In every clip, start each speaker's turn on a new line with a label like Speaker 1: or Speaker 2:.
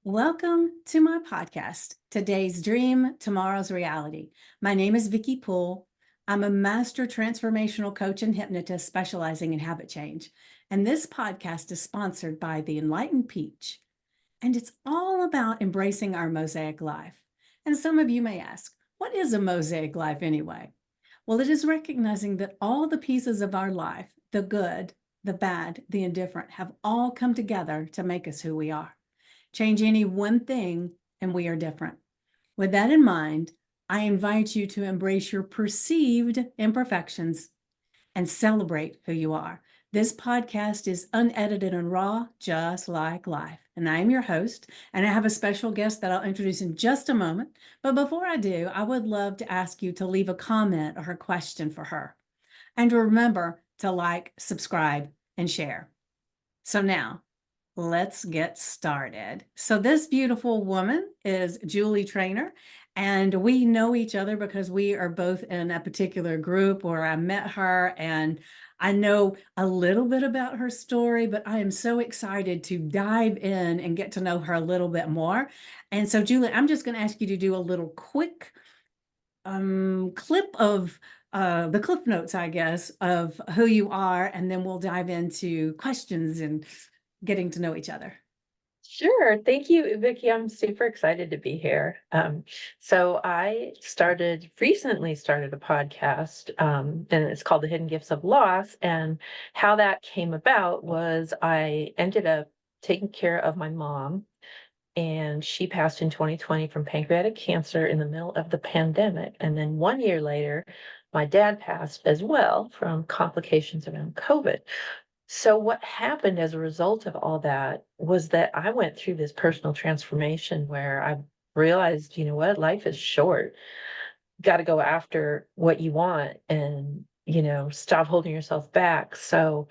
Speaker 1: Welcome to my podcast, Today's Dream, Tomorrow's Reality. My name is Vickie Poole. I'm a master transformational coach and hypnotist specializing in habit change. And this podcast is sponsored by The Enlightened Peach. And it's all about embracing our mosaic life. And some of you may ask, what is a mosaic life anyway? Well, it is recognizing that all the pieces of our life, the good, the bad, the indifferent, have all come together to make us who we are. Change any one thing and we are different. With that in mind, I invite you to embrace your perceived imperfections and celebrate who you are. This podcast is unedited and raw, just like life. And I am your host, and I have a special guest that I'll introduce in just a moment. But before I do, I would love to ask you to leave a comment or a question for her. And remember to like, subscribe, and share. So now, let's get started. So this beautiful woman is Julie Trainer, and we know each other because we are both in a particular group where I met her, and I know a little bit about her story, but I am so excited to dive in and get to know her a little bit more. And so, Julie, I'm just going to ask you to do a little quick clip of the cliff notes, I guess, of who you are, and then we'll dive into questions and getting to know each other.
Speaker 2: Sure. Thank you, Vickie. I'm super excited to be here. So I recently started a podcast, and it's called The Hidden Gifts of Loss. And how that came about was I ended up taking care of my mom, and she passed in 2020 from pancreatic cancer in the middle of the pandemic. And then 1 year later, my dad passed as well from complications around COVID. So what happened as a result of all that was that I went through this personal transformation where I realized, you know what, life is short. Got to go after what you want and, stop holding yourself back. So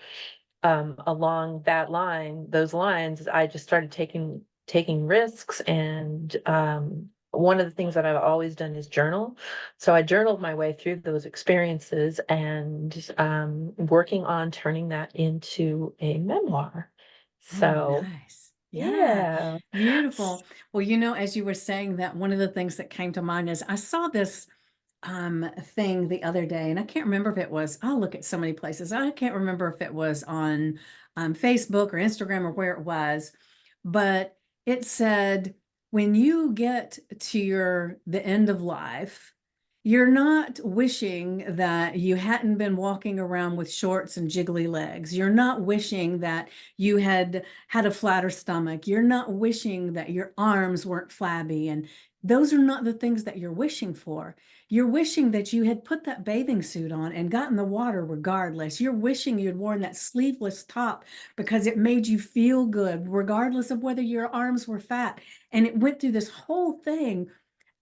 Speaker 2: along those lines, I just started taking risks. And one of the things that I've always done is journal. So I journaled my way through those experiences and working on turning that into a memoir.
Speaker 1: Oh,
Speaker 2: So
Speaker 1: nice. Yeah,
Speaker 2: yeah.
Speaker 1: beautiful. Well, as you were saying that, one of the things that came to mind is I saw this thing the other day, and I can't remember if it was, I'll look at so many places. I can't remember if it was on Facebook or Instagram or where it was, but it said, when you get to the end of life, you're not wishing that you hadn't been walking around with shorts and jiggly legs. You're not wishing that you had a flatter stomach. You're not wishing that your arms weren't flabby. And those are not the things that you're wishing for. You're wishing that you had put that bathing suit on and got in the water regardless. You're wishing you'd worn that sleeveless top because it made you feel good, regardless of whether your arms were fat. And it went through this whole thing.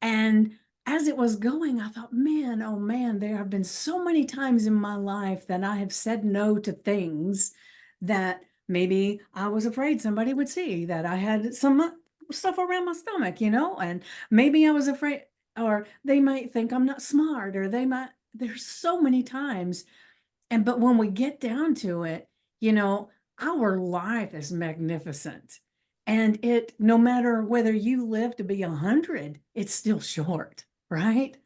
Speaker 1: And as it was going, I thought, man, oh man, there have been so many times in my life that I have said no to things that maybe I was afraid somebody would see that I had some stuff around my stomach, and maybe I was afraid, or they might think I'm not smart, or there's so many times. But when we get down to it, our life is magnificent. And no matter whether you live to be 100, it's still short, right?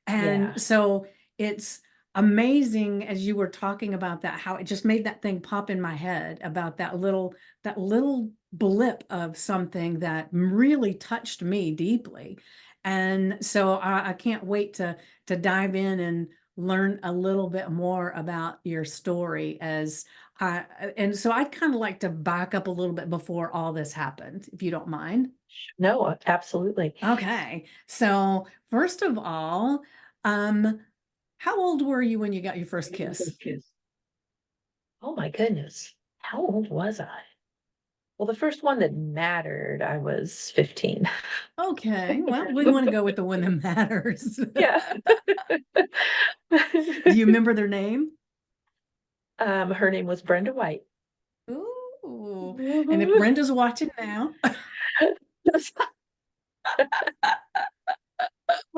Speaker 2: Yeah.
Speaker 1: And so it's amazing, as you were talking about that, how it just made that thing pop in my head about that little blip of something that really touched me deeply. And so I can't wait to dive in and learn a little bit more about your story. And so I'd kind of like to back up a little bit before all this happened, if you don't mind.
Speaker 2: No, absolutely.
Speaker 1: Okay. So first of all, um, how old were you when you got your first kiss?
Speaker 2: Oh my goodness. How old was I? Well, the first one that mattered, I was 15.
Speaker 1: Okay. Well, we want to go with the one that matters.
Speaker 2: Yeah.
Speaker 1: Do you remember their name?
Speaker 2: Her name was Brenda White.
Speaker 1: Ooh. And if
Speaker 2: Mhm.
Speaker 1: Brenda's watching now,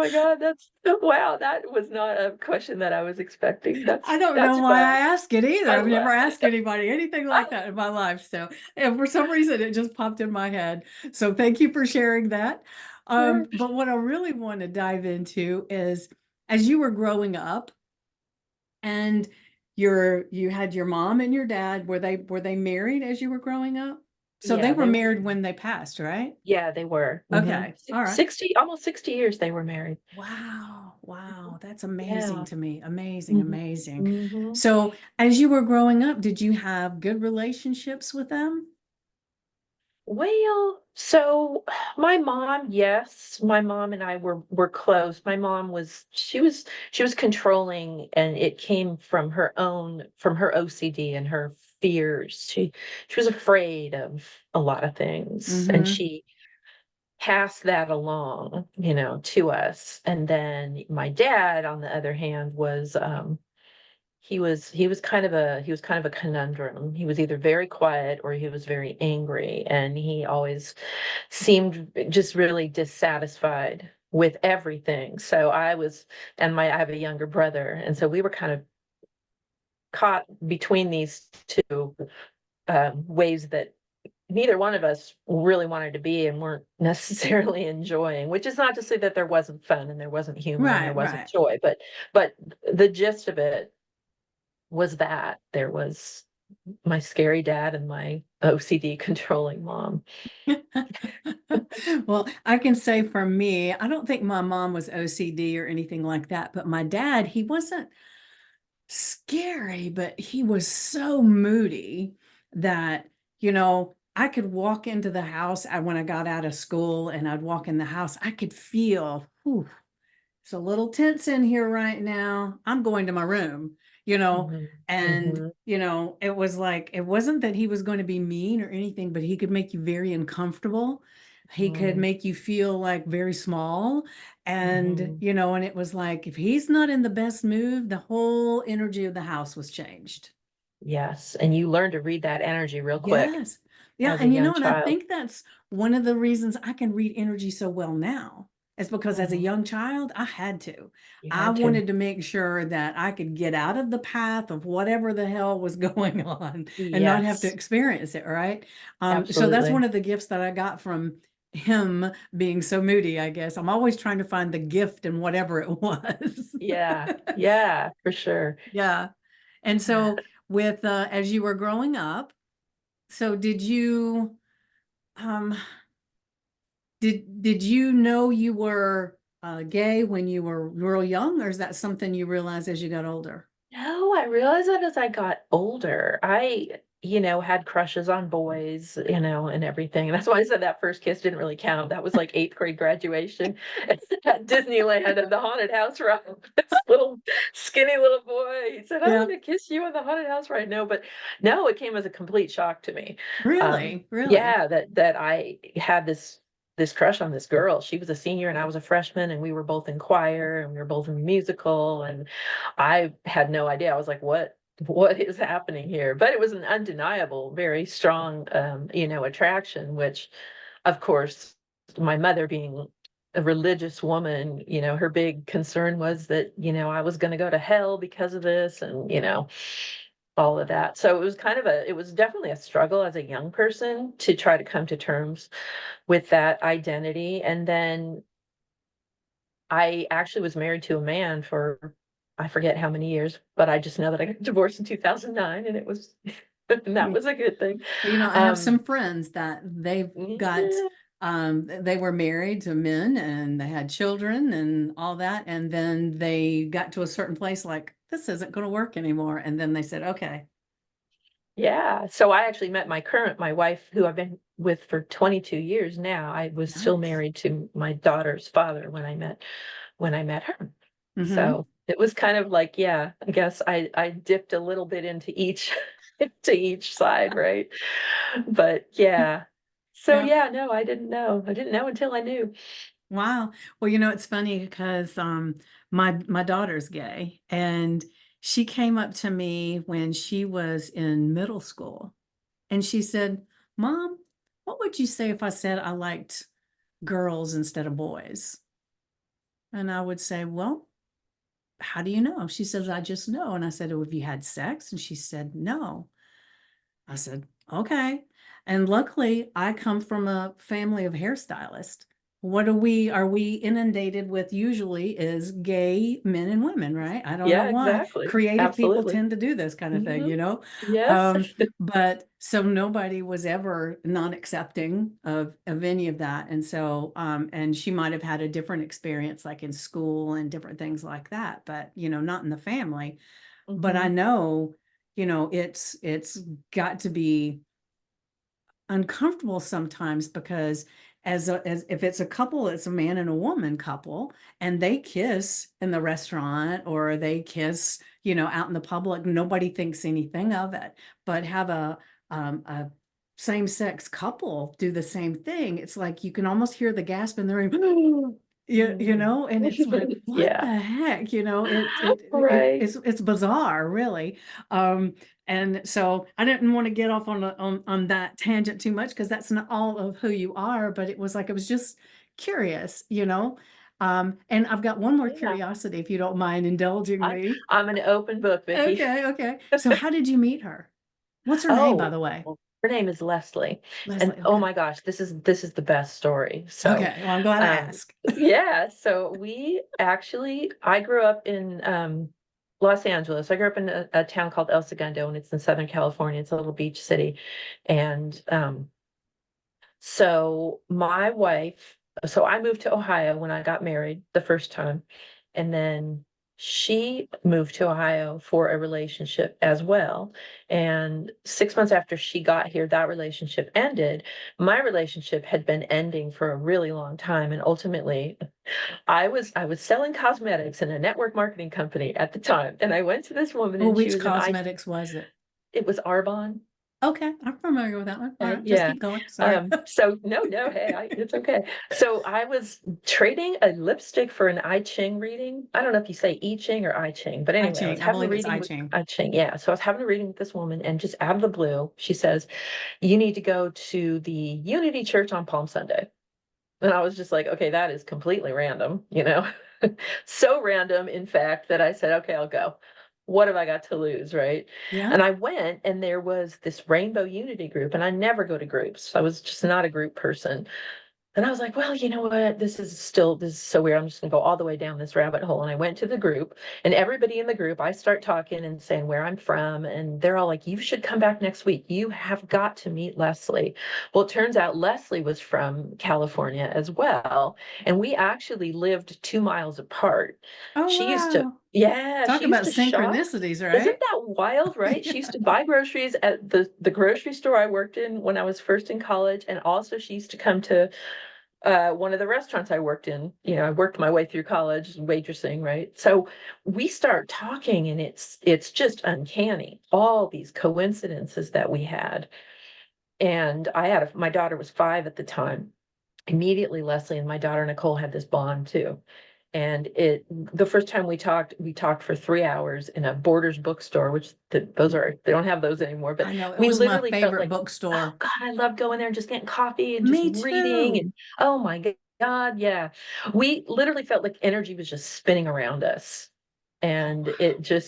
Speaker 2: my God, that's wow, that was not a question that I was expecting.
Speaker 1: I don't know
Speaker 2: That's
Speaker 1: why I
Speaker 2: fun.
Speaker 1: ask it either.
Speaker 2: I
Speaker 1: I've
Speaker 2: love
Speaker 1: never
Speaker 2: it.
Speaker 1: asked anybody anything like that in my life. So, and for some reason, it just popped in my head. So, thank you for sharing that.
Speaker 2: Sure.
Speaker 1: But what I really want to dive into is as you were growing up and you had your mom and your dad, were they married as you were growing up? So they
Speaker 2: Yeah,
Speaker 1: were
Speaker 2: they were
Speaker 1: married
Speaker 2: married.
Speaker 1: when they passed, right?
Speaker 2: Yeah, they were.
Speaker 1: Okay. All right.
Speaker 2: 60, almost 60 years they were married.
Speaker 1: Wow.
Speaker 2: Mhm.
Speaker 1: Wow. That's amazing
Speaker 2: Yeah.
Speaker 1: to me. Amazing.
Speaker 2: Mhm.
Speaker 1: Amazing.
Speaker 2: Mhm.
Speaker 1: So, as you were growing up, did you have good relationships with them?
Speaker 2: Well, so my mom, yes, my mom and I were close. My mom was she was controlling, and it came from her OCD and her fears. She was afraid of a lot of things, and
Speaker 1: Mm-hmm.
Speaker 2: she passed that along, to us. And then my dad, on the other hand, was he was kind of a conundrum. He was either very quiet or he was very angry, and he always seemed just really dissatisfied with everything. So I have a younger brother, and so we were kind of caught between these two ways that neither one of us really wanted to be and weren't necessarily enjoying, which is not to say that there wasn't fun and there wasn't humor and there
Speaker 1: Right,
Speaker 2: wasn't
Speaker 1: right.
Speaker 2: joy, but the gist of it was that there was my scary dad and my OCD controlling mom.
Speaker 1: Well, I can say for me, I don't think my mom was OCD or anything like that, but my dad, he wasn't scary, but he was so moody that, I could walk into the house when I got out of school and I'd walk in the house, I could feel, whew, it's a little tense in here right now. I'm going to my room, you know,
Speaker 2: Mhm,
Speaker 1: and
Speaker 2: mhm,
Speaker 1: it was like it wasn't that he was going to be mean or anything, but he could make you very uncomfortable. He could
Speaker 2: mm,
Speaker 1: make you feel like very small. And,
Speaker 2: mhm.
Speaker 1: and it was like if he's not in the best mood, the whole energy of the house was changed.
Speaker 2: Yes, and you learn to read that energy real quick
Speaker 1: Yes. Yeah.
Speaker 2: as a
Speaker 1: And
Speaker 2: young
Speaker 1: and I
Speaker 2: child.
Speaker 1: think that's one of the reasons I can read energy so well now. Is because as a
Speaker 2: Mhm.
Speaker 1: young child, I had to.
Speaker 2: You
Speaker 1: I
Speaker 2: had to.
Speaker 1: wanted to make sure that I could get out of the path of whatever the hell was going on and not have to
Speaker 2: Yes,
Speaker 1: experience it, right? So that's
Speaker 2: absolutely.
Speaker 1: one of the gifts that I got from him being so moody, I guess. I'm always trying to find the gift in whatever it was.
Speaker 2: Yeah, yeah, for sure.
Speaker 1: Yeah. And so with as you were growing up, so um did you know you were gay when you were real young, or is that something you realized as you got older?
Speaker 2: No, I realized that as I got older. Had crushes on boys, and everything. And that's why I said that first kiss didn't really count. That was like eighth grade graduation at Disneyland at the haunted house ride. This little skinny little boy. He said, "I'm
Speaker 1: Yeah,
Speaker 2: gonna kiss you in the haunted house ride." No, but no, it came as a complete shock to me.
Speaker 1: really, really.
Speaker 2: Yeah, that I had this crush on this girl. She was a senior and I was a freshman, and we were both in choir and we were both in musical, and I had no idea. I was like, what is happening here? But it was an undeniable, very strong attraction, which of course my mother being a religious woman, her big concern was that, I was going to go to hell because of this, and all of that. So it was definitely a struggle as a young person to try to come to terms with that identity. And then I actually was married to a man for I forget how many years, but I just know that I got divorced in 2009, and it was and that
Speaker 1: Yeah.
Speaker 2: was a good thing.
Speaker 1: Well, I have some
Speaker 2: Um,
Speaker 1: friends that they've got
Speaker 2: yeah,
Speaker 1: they were married to men and they had children and all that, and then they got to a certain place like this isn't going to work anymore, and then they said, okay,
Speaker 2: yeah. So I actually met my wife, who I've been with for 22 years now. I was still
Speaker 1: nice.
Speaker 2: married to my daughter's father when I met her.
Speaker 1: Mm-hmm.
Speaker 2: So it was kind of like, yeah, I guess I dipped a little bit into each to each side, right? But yeah. So
Speaker 1: Yeah.
Speaker 2: yeah, no, I didn't know. I didn't know until I knew.
Speaker 1: Wow. Well, it's funny because my daughter's gay, and she came up to me when she was in middle school, and she said, "Mom, what would you say if I said I liked girls instead of boys?" And I would say, well, how do you know? She says, I just know. And I said, oh, have you had sex? And she said, no. I said, okay. And luckily, I come from a family of hairstylists. What are we inundated with usually is gay men and women, right? I don't know
Speaker 2: Yeah,
Speaker 1: why.
Speaker 2: exactly.
Speaker 1: Creative people
Speaker 2: Absolutely.
Speaker 1: tend to do this kind of thing,
Speaker 2: Hmm.
Speaker 1: you know?
Speaker 2: Yes.
Speaker 1: Um, but so nobody was ever non-accepting of any of that. And so, and she might have had a different experience like in school and different things like that, but not in the family. But I
Speaker 2: Hmm.
Speaker 1: know, it's got to be uncomfortable sometimes because as if it's a couple, it's a man and a woman couple, and they kiss in the restaurant or they kiss, out in the public, nobody thinks anything of it. But have a same-sex couple do the same thing, it's like you can almost hear the gasp in the room.
Speaker 2: Hmm.
Speaker 1: And it's like, what
Speaker 2: Yeah.
Speaker 1: the heck?
Speaker 2: Right.
Speaker 1: It's bizarre, really. Um, and so I didn't want to get off on that tangent too much because that's not all of who you are, but it was like, it was just curious. And I've got one more
Speaker 2: Yeah.
Speaker 1: curiosity, if you don't mind indulging
Speaker 2: I,
Speaker 1: me.
Speaker 2: I'm an open book, Vickie.
Speaker 1: Okay, okay. So how did you meet her? What's her name, by
Speaker 2: Oh,
Speaker 1: the way?
Speaker 2: well, her name is Leslie. And
Speaker 1: Leslie.
Speaker 2: oh
Speaker 1: Okay.
Speaker 2: my gosh, this is the best story. So,
Speaker 1: Okay. Well, I'm glad I
Speaker 2: um,
Speaker 1: asked.
Speaker 2: yeah, so I grew up in Los Angeles. I grew up in a town called El Segundo, and it's in Southern California. It's a little beach city. And so my wife, so I moved to Ohio when I got married the first time, and then she moved to Ohio for a relationship as well. And 6 months after she got here, that relationship ended. My relationship had been ending for a really long time, and ultimately, I was selling cosmetics in a network marketing company at the time, and I went to this woman,
Speaker 1: Oh,
Speaker 2: and she
Speaker 1: which
Speaker 2: was an IT.
Speaker 1: cosmetics was it?
Speaker 2: It was Arbonne.
Speaker 1: Okay, I'm familiar with that one. All
Speaker 2: Okay,
Speaker 1: right, just
Speaker 2: yeah.
Speaker 1: keep going. Sorry.
Speaker 2: So no, hey, it's okay. So I was trading a lipstick for an I Ching reading. I don't know if you say I Ching or I Ching, but
Speaker 1: I
Speaker 2: anyway, I was
Speaker 1: Ching. I
Speaker 2: having a
Speaker 1: believe it's
Speaker 2: reading
Speaker 1: I
Speaker 2: with
Speaker 1: Ching.
Speaker 2: I Ching. Yeah. So I was having a reading with this woman, and just out of the blue, she says, "You need to go to the Unity Church on Palm Sunday." And I was just like, okay, that is completely random. So random, in fact, that I said, okay, I'll go. What have I got to lose, right?
Speaker 1: Yeah.
Speaker 2: And I went, and there was this Rainbow Unity group, and I never go to groups. I was just not a group person. And I was like, well, you know what? This is so weird. I'm just gonna go all the way down this rabbit hole. And I went to the group, and everybody in the group, I start talking and saying where I'm from. And they're all like, you should come back next week. You have got to meet Leslie. Well, it turns out Leslie was from California as well. And we actually lived 2 miles apart.
Speaker 1: Oh,
Speaker 2: She used to,
Speaker 1: wow.
Speaker 2: yeah,
Speaker 1: Talk
Speaker 2: she used
Speaker 1: about
Speaker 2: to shop.
Speaker 1: synchronicities,
Speaker 2: Isn't
Speaker 1: right?
Speaker 2: that wild, right? She
Speaker 1: Yeah.
Speaker 2: used to buy groceries at the grocery store I worked in when I was first in college. And also she used to come to one of the restaurants I worked in. I worked my way through college waitressing, right? So we start talking, and it's just uncanny, all these coincidences that we had. And my daughter was 5 at the time. Immediately, Leslie and my daughter Nicole had this bond too. And the first time we talked for 3 hours in a Borders bookstore, which they don't have those anymore. But
Speaker 1: I know. It
Speaker 2: we
Speaker 1: was my
Speaker 2: literally felt
Speaker 1: favorite
Speaker 2: like, oh
Speaker 1: bookstore.
Speaker 2: God, I love going there and just getting coffee and just
Speaker 1: Me
Speaker 2: reading.
Speaker 1: too.
Speaker 2: And oh my God, yeah. We literally felt like energy was just spinning around us.
Speaker 1: Oh,
Speaker 2: And
Speaker 1: wow.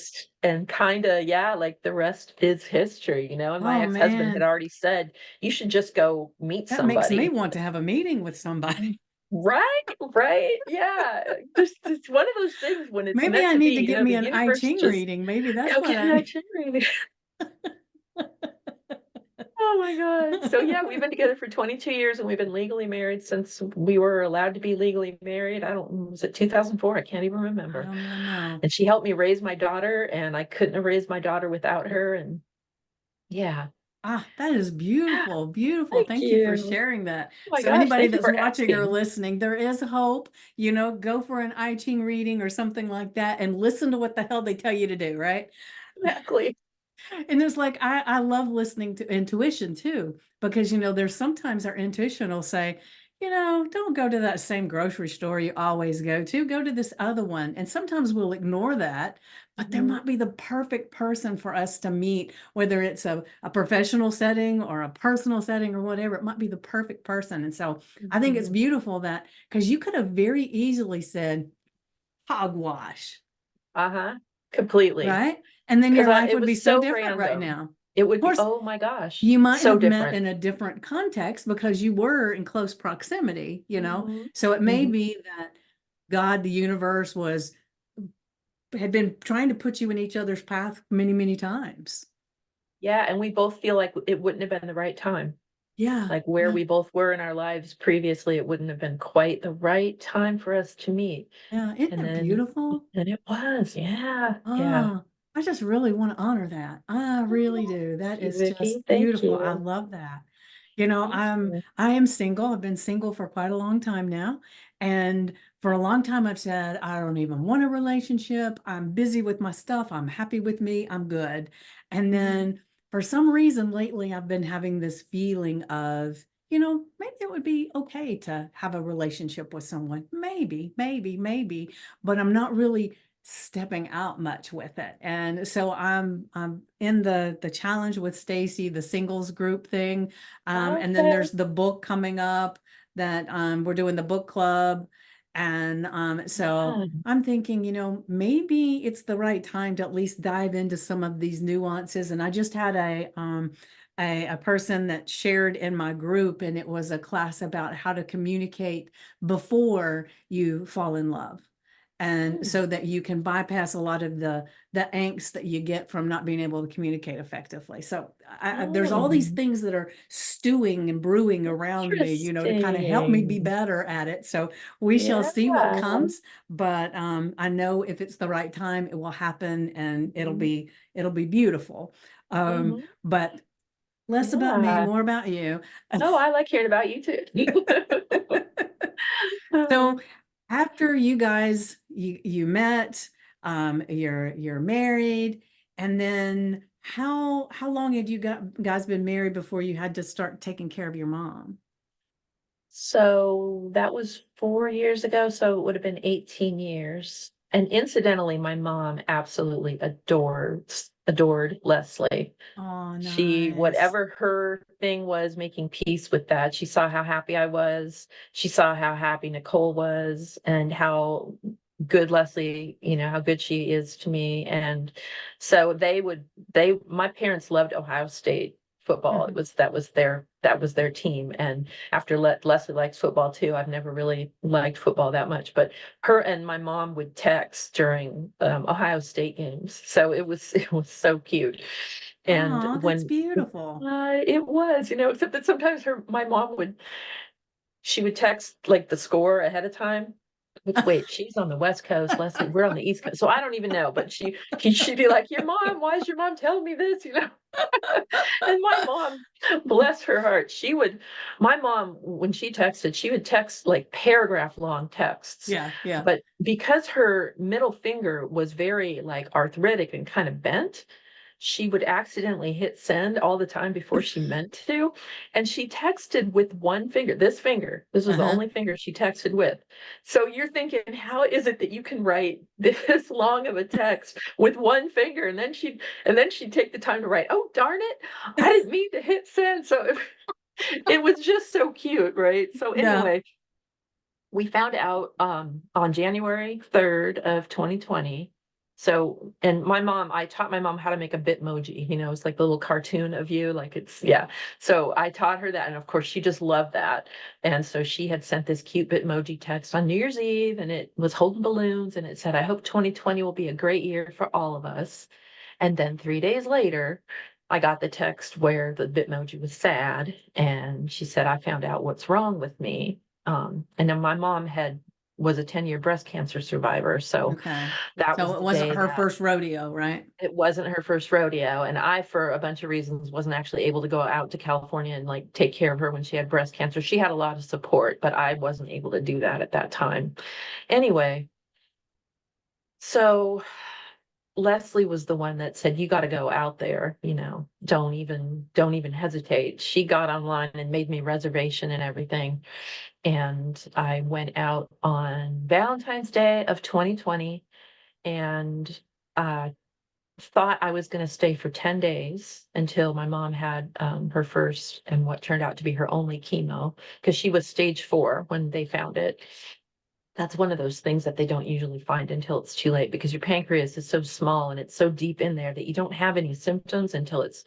Speaker 2: and kind of, yeah, like the rest is history. And my
Speaker 1: Oh,
Speaker 2: ex-husband had
Speaker 1: man.
Speaker 2: already said, you should just go meet
Speaker 1: That makes me
Speaker 2: somebody.
Speaker 1: want to have a meeting with somebody.
Speaker 2: Right, right, yeah. Just it's one of those things when it's
Speaker 1: Maybe
Speaker 2: meant
Speaker 1: I
Speaker 2: to be,
Speaker 1: need to get
Speaker 2: the
Speaker 1: me an I
Speaker 2: universe
Speaker 1: Ching
Speaker 2: just
Speaker 1: reading. Maybe that's
Speaker 2: go
Speaker 1: what
Speaker 2: get
Speaker 1: I
Speaker 2: an
Speaker 1: need.
Speaker 2: itinerary. Oh my God. So yeah, we've been together for 22 years, and we've been legally married since we were allowed to be legally married. I don't, was it 2004? I can't even
Speaker 1: I
Speaker 2: remember.
Speaker 1: don't even know.
Speaker 2: And she helped me raise my daughter, and I couldn't have raised my daughter without her. And yeah.
Speaker 1: Ah, that is beautiful, beautiful.
Speaker 2: Thank
Speaker 1: Thank you for
Speaker 2: you.
Speaker 1: sharing that.
Speaker 2: Oh my
Speaker 1: So
Speaker 2: gosh,
Speaker 1: anybody
Speaker 2: thank you
Speaker 1: that's
Speaker 2: for
Speaker 1: watching or
Speaker 2: asking.
Speaker 1: listening, there is hope. Go for an I Ching reading or something like that and listen to what the hell they tell you to do, right?
Speaker 2: Exactly.
Speaker 1: And it's like I love listening to intuition too, because there's sometimes our intuition will say, don't go to that same grocery store you always go to this other one. And sometimes we'll ignore that, but there
Speaker 2: Mhm,
Speaker 1: might be the perfect person for us to meet, whether it's a professional setting or a personal setting or whatever, it might be the perfect person. And so I think it's
Speaker 2: mhm.
Speaker 1: beautiful that because you could have very easily said, hogwash,
Speaker 2: Uh-huh. Completely.
Speaker 1: right? And then
Speaker 2: Because
Speaker 1: your life
Speaker 2: it
Speaker 1: would be
Speaker 2: was
Speaker 1: so
Speaker 2: so
Speaker 1: different right
Speaker 2: random.
Speaker 1: now.
Speaker 2: It
Speaker 1: Of
Speaker 2: would be,
Speaker 1: course,
Speaker 2: oh my gosh,
Speaker 1: you might
Speaker 2: so
Speaker 1: have met
Speaker 2: different.
Speaker 1: in a different context because you were in close proximity, you know?
Speaker 2: Mhm.
Speaker 1: So it may
Speaker 2: Mhm.
Speaker 1: be that God, the universe had been trying to put you in each other's path many, many times.
Speaker 2: Yeah, and we both feel like it wouldn't have been the right time.
Speaker 1: Yeah.
Speaker 2: Like where
Speaker 1: Yeah.
Speaker 2: we both were in our lives previously, it wouldn't have been quite the right time for us to meet.
Speaker 1: Yeah. Isn't
Speaker 2: And
Speaker 1: it
Speaker 2: then
Speaker 1: beautiful?
Speaker 2: and it was, yeah, yeah.
Speaker 1: Ah, I just really want to honor that. I really
Speaker 2: Oh,
Speaker 1: do.
Speaker 2: thank
Speaker 1: That
Speaker 2: you,
Speaker 1: is
Speaker 2: Vickie.
Speaker 1: just
Speaker 2: Thank
Speaker 1: beautiful. I
Speaker 2: you.
Speaker 1: love that. You know,
Speaker 2: Thank you.
Speaker 1: I am single. I've been single for quite a long time now. And for a long time I've said I don't even want a relationship. I'm busy with my stuff. I'm happy with me. I'm good. And
Speaker 2: Mhm.
Speaker 1: then for some reason lately I've been having this feeling of, maybe it would be okay to have a relationship with someone. Maybe, maybe, maybe, but I'm not really stepping out much with it. And so I'm in the challenge with Stacy, the singles group thing. And then
Speaker 2: Okay.
Speaker 1: there's the book coming up that we're doing the book club. And so
Speaker 2: Yeah.
Speaker 1: I'm thinking, maybe it's the right time to at least dive into some of these nuances. And I just had a person that shared in my group, and it was a class about how to communicate before you fall in love, and
Speaker 2: Mm.
Speaker 1: so that you can bypass a lot of the angst that you get from not being able to communicate effectively. So there's all these
Speaker 2: Mm.
Speaker 1: things that are stewing and brewing around me, to kind of help me be
Speaker 2: Interesting.
Speaker 1: better at it. So we shall
Speaker 2: Yeah.
Speaker 1: see what comes, but I know if it's the right time, it will happen, and it'll
Speaker 2: Mhm.
Speaker 1: be beautiful.
Speaker 2: Mhm.
Speaker 1: But less about me,
Speaker 2: Yeah.
Speaker 1: more about you.
Speaker 2: No, I like hearing about you too.
Speaker 1: So after you guys you met, you're married, and then how long had you guys been married before you had to start taking care of your mom?
Speaker 2: So that was 4 years ago, so it would have been 18 years. And incidentally, my mom absolutely adored Leslie.
Speaker 1: Oh,
Speaker 2: She
Speaker 1: nice.
Speaker 2: whatever her thing was, making peace with that. She saw how happy I was. She saw how happy Nicole was and how good Leslie, how good she is to me. And so my parents loved Ohio State football.
Speaker 1: Mhm.
Speaker 2: That was their team. And after Leslie likes football too, I've never really liked football that much. But her and my mom would text during Ohio State games. So it was so cute. And
Speaker 1: Oh, that's
Speaker 2: when
Speaker 1: beautiful.
Speaker 2: it was, except that sometimes my mom she would text like the score ahead of time. Which wait, she's on the West Coast, Leslie, we're on the East Coast. So I don't even know, but she'd be like, why is your mom telling me this? And my mom, bless her heart, my mom, when she texted, she would text like paragraph long texts.
Speaker 1: Yeah, yeah.
Speaker 2: But because her middle finger was very like arthritic and kind of bent, she would accidentally hit send all the time before she meant to. And she texted with one finger, this was the
Speaker 1: Uh-huh.
Speaker 2: only finger she texted with. So you're thinking, how is it that you can write this long of a text with one finger? And then she'd take the time to write, oh, darn it, I didn't mean to hit send. So it was just so cute, right? So
Speaker 1: Yeah.
Speaker 2: anyway, we found out on January 3rd of 2020. So, and I taught my mom how to make a Bitmoji, it's like the little cartoon of you, like it's, yeah. So I taught her that. And of course, she just loved that. And so she had sent this cute Bitmoji text on New Year's Eve, and it was holding balloons, and it said, I hope 2020 will be a great year for all of us. And then 3 days later, I got the text where the Bitmoji was sad. And she said, I found out what's wrong with me. And then my mom was a 10-year breast cancer survivor. So
Speaker 1: Okay.
Speaker 2: that
Speaker 1: So
Speaker 2: was
Speaker 1: it
Speaker 2: the
Speaker 1: wasn't
Speaker 2: day
Speaker 1: her
Speaker 2: that
Speaker 1: first rodeo, right?
Speaker 2: it wasn't her first rodeo. And I, for a bunch of reasons, wasn't actually able to go out to California and like take care of her when she had breast cancer. She had a lot of support, but I wasn't able to do that at that time. Anyway, so Leslie was the one that said, you got to go out there, don't even hesitate. She got online and made me reservation and everything. And I went out on Valentine's Day of 2020 and thought I was going to stay for 10 days until my mom had her first and what turned out to be her only chemo, because she was stage 4 when they found it. that's one of those things that they don't usually find until it's too late, because your pancreas is so small and it's so deep in there that you don't have any symptoms until it's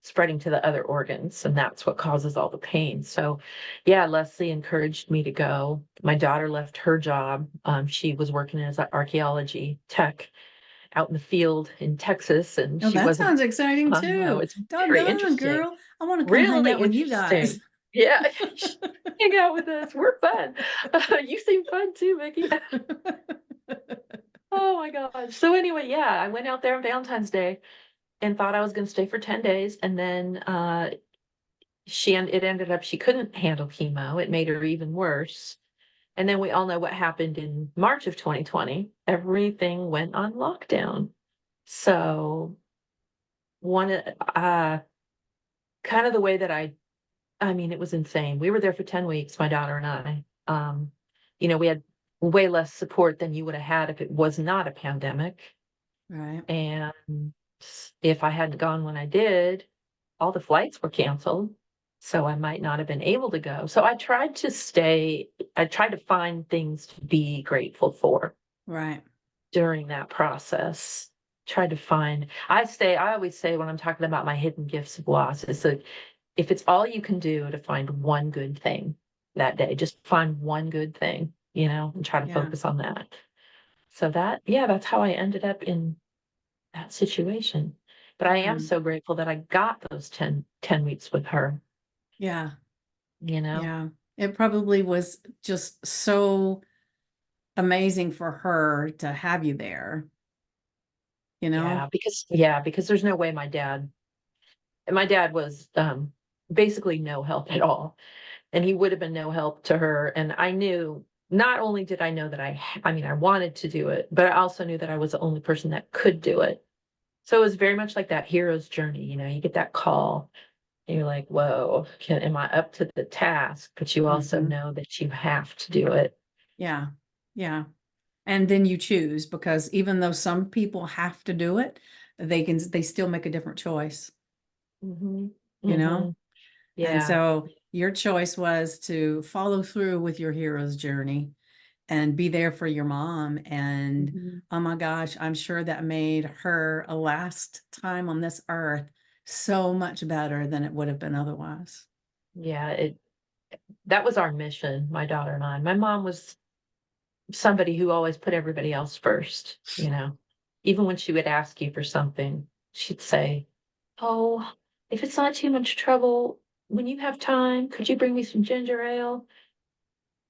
Speaker 2: spreading to the other organs. And that's what causes all the pain. So yeah, Leslie encouraged me to go. My daughter left her job. She was working as an archaeology tech out in the field in Texas, and
Speaker 1: Oh,
Speaker 2: she
Speaker 1: that
Speaker 2: wasn't.
Speaker 1: sounds exciting
Speaker 2: I know,
Speaker 1: too.
Speaker 2: it's very
Speaker 1: Doggone,
Speaker 2: interesting.
Speaker 1: girl. I want to come hang
Speaker 2: Really
Speaker 1: out with you guys.
Speaker 2: interesting. Yeah, hang out with us. We're fun. You seem fun too, Vickie. Oh my gosh. So anyway, yeah, I went out there on Valentine's Day and thought I was going to stay for 10 days. And then it ended up she couldn't handle chemo. It made her even worse. And then we all know what happened in March of 2020. Everything went on lockdown. So one kind of the way that I mean, it was insane. We were there for 10 weeks, my daughter and I. We had way less support than you would have had if it was not a pandemic.
Speaker 1: Right.
Speaker 2: And if I hadn't gone when I did, all the flights were canceled. So I might not have been able to go. So I tried to find things to be grateful for
Speaker 1: Right.
Speaker 2: during that process. I always say when I'm talking about my hidden gifts of loss, is that if it's all you can do to find one good thing that day, just find one good thing, and try to
Speaker 1: Yeah.
Speaker 2: focus on that. So that's how I ended up in that situation. But I am
Speaker 1: Yeah.
Speaker 2: so grateful that I got those ten weeks with her,
Speaker 1: Yeah.
Speaker 2: you know?
Speaker 1: Yeah. It probably was just so amazing for her to have you there, you know?
Speaker 2: Because there's no way my dad was basically no help at all. And he would have been no help to her. And I knew, not only did I know that I wanted to do it, but I also knew that I was the only person that could do it. So it was very much like that hero's journey. You get that call and you're like, whoa, am I up to the task? But you also
Speaker 1: Hmm.
Speaker 2: know that you have to do it.
Speaker 1: Yeah. Yeah. And then you choose, because even though some people have to do it, they still make a different choice,
Speaker 2: Hmm.
Speaker 1: you know?
Speaker 2: Hmm.
Speaker 1: And
Speaker 2: Yeah.
Speaker 1: so your choice was to follow through with your hero's journey and be there for your mom. And
Speaker 2: Hmm.
Speaker 1: oh my gosh, I'm sure that made her a last time on this earth so much better than it would have been otherwise.
Speaker 2: Yeah. That was our mission, my daughter and I. My mom was somebody who always put everybody else first. Even when she would ask you for something, she'd say, "Oh, if it's not too much trouble, when you have time, could you bring me some ginger ale?"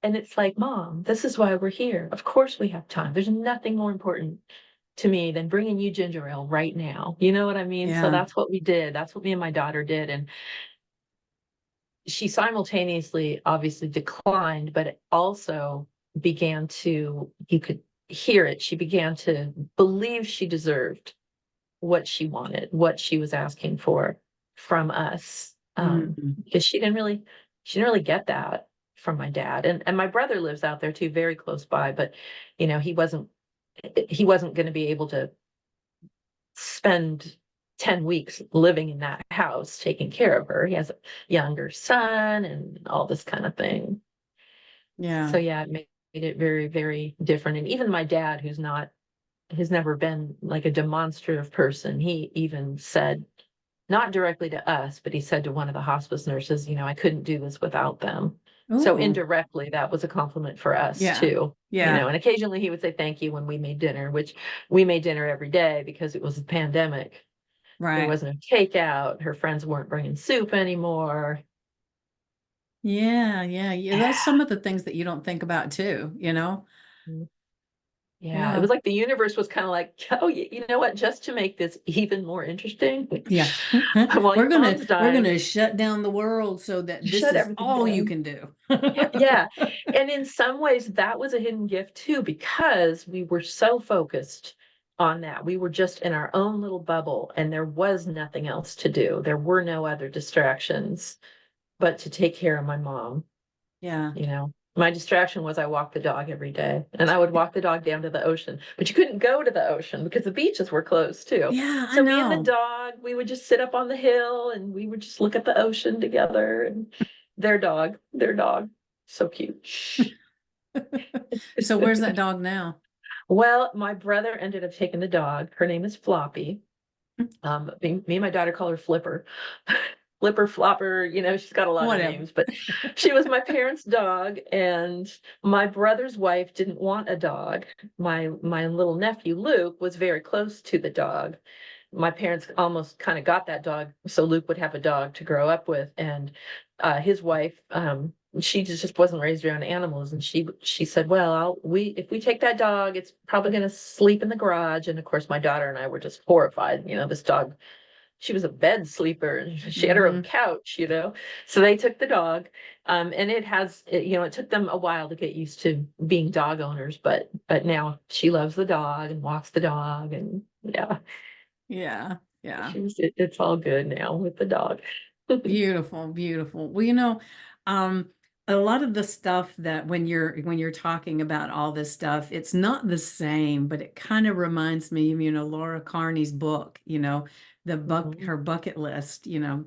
Speaker 2: And it's like, Mom, this is why we're here. Of course we have time. There's nothing more important to me than bringing you ginger ale right now. You know what I mean? So
Speaker 1: Yeah.
Speaker 2: that's what we did. That's what me and my daughter did. And she simultaneously obviously declined, but it also you could hear it. She began to believe she deserved what she wanted, what she was asking for from us.
Speaker 1: Mm.
Speaker 2: Because she didn't really get that from my dad. And my brother lives out there too, very close by, but he wasn't going to be able to spend 10 weeks living in that house taking care of her. He has a younger son and all this kind of thing. So
Speaker 1: Yeah.
Speaker 2: yeah, it made it very, very different. And even my dad, has never been like a demonstrative person, he even said, not directly to us, but he said to one of the hospice nurses, I couldn't do this without them. So
Speaker 1: Oh,
Speaker 2: indirectly, that was a compliment for us
Speaker 1: yeah.
Speaker 2: too.
Speaker 1: Yeah.
Speaker 2: And occasionally he would say thank you when we made dinner, which we made dinner every day because it was a pandemic. There
Speaker 1: Right.
Speaker 2: wasn't a takeout. Her friends weren't bringing soup anymore.
Speaker 1: Yeah. Yeah. Yeah. That's some of the things that you don't think about too, you know?
Speaker 2: Yeah. Yeah, it
Speaker 1: Yeah.
Speaker 2: was like the universe was kind of like, oh, you know what? Just to make this even more interesting,
Speaker 1: Yeah.
Speaker 2: while your mom's
Speaker 1: We're
Speaker 2: dying,
Speaker 1: gonna shut down the world so that this
Speaker 2: shut
Speaker 1: is
Speaker 2: everything
Speaker 1: all you
Speaker 2: down.
Speaker 1: can do.
Speaker 2: Yeah, yeah. And in some ways, that was a hidden gift too, because we were so focused on that. We were just in our own little bubble, and there was nothing else to do. There were no other distractions but to take care of my mom.
Speaker 1: Yeah.
Speaker 2: My distraction was I walked the dog every day, and I would walk the dog down to the ocean, but you couldn't go to the ocean because the beaches were closed too.
Speaker 1: Yeah, I
Speaker 2: So me and the
Speaker 1: know.
Speaker 2: dog, we would just sit up on the hill and we would just look at the ocean together, and their dog, so cute.
Speaker 1: So where's that dog now?
Speaker 2: Well, my brother ended up taking the dog. Her name is Floppy. Me and my daughter call her Flipper. Flipper, Flopper, she's got a lot of
Speaker 1: Whatever.
Speaker 2: names, but she was my parents' dog, and my brother's wife didn't want a dog. My little nephew Luke was very close to the dog. My parents almost kind of got that dog so Luke would have a dog to grow up with, and his wife, she just wasn't raised around animals, and she said, well, if we take that dog, it's probably going to sleep in the garage. And of course my daughter and I were just horrified. This dog, she was a bed sleeper, and she had her own
Speaker 1: Hmm.
Speaker 2: couch. So they took the dog, and it took them a while to get used to being dog owners, but now she loves the dog and walks the dog, and yeah,
Speaker 1: Yeah. Yeah.
Speaker 2: it's all good now with the dog.
Speaker 1: Beautiful, beautiful. Well, um, a lot of the stuff that when you're talking about all this stuff, it's not the same, but it kind of reminds me of, Laura Carney's book,
Speaker 2: Mhm.
Speaker 1: her bucket list,
Speaker 2: Yeah,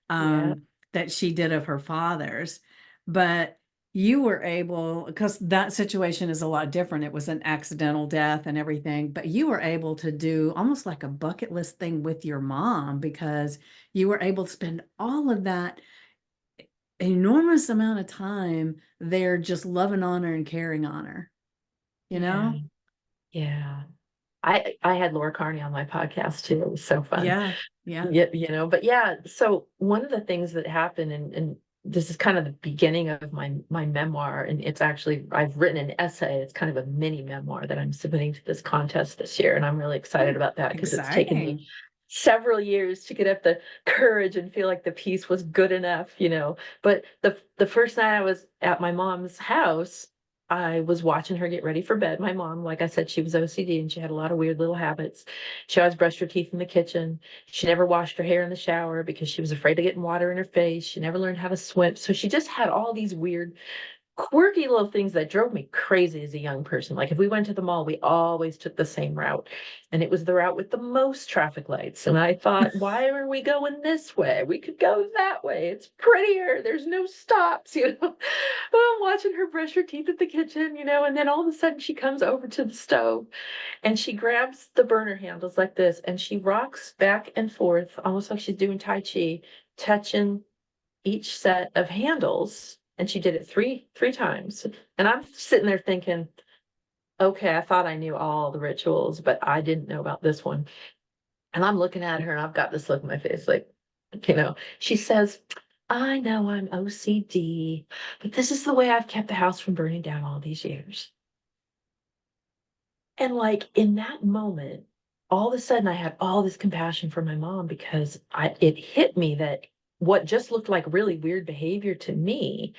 Speaker 1: that she did of her father's. But you were able, because that situation is a lot different. It was an accidental death and everything, but you were able to do almost like a bucket list thing with your mom because you were able to spend all of that enormous amount of time there just loving on her and caring on her, you
Speaker 2: yeah,
Speaker 1: know?
Speaker 2: yeah. I had Laura Carney on my podcast too. It was so fun.
Speaker 1: Yeah, yeah.
Speaker 2: Yeah, but yeah, so one of the things that happened, and this is kind of the beginning of my memoir, and it's actually, I've written an essay. It's kind of a mini memoir that I'm submitting to this contest this year, and I'm really excited
Speaker 1: Oh,
Speaker 2: about that because it's taken me
Speaker 1: exciting.
Speaker 2: several years to get up the courage and feel like the piece was good enough. But the first night I was at my mom's house, I was watching her get ready for bed. My mom, like I said, she was OCD and she had a lot of weird little habits. She always brushed her teeth in the kitchen. She never washed her hair in the shower because she was afraid of getting water in her face. She never learned how to swim. So she just had all these weird, quirky little things that drove me crazy as a young person. Like if we went to the mall, we always took the same route. And it was the route with the most traffic lights. And I thought, why are we going this way? We could go that way. It's prettier. There's no stops. Well, I'm watching her brush her teeth at the kitchen, and then all of a sudden she comes over to the stove and she grabs the burner handles like this and she rocks back and forth, almost like she's doing Tai Chi, touching each set of handles. And she did it three times. And I'm sitting there thinking, okay, I thought I knew all the rituals, but I didn't know about this one. And I'm looking at her and I've got this look in my face, like, she says, I know I'm OCD, but this is the way I've kept the house from burning down all these years. And like in that moment, all of a sudden I had all this compassion for my mom because it hit me that what just looked like really weird behavior to me,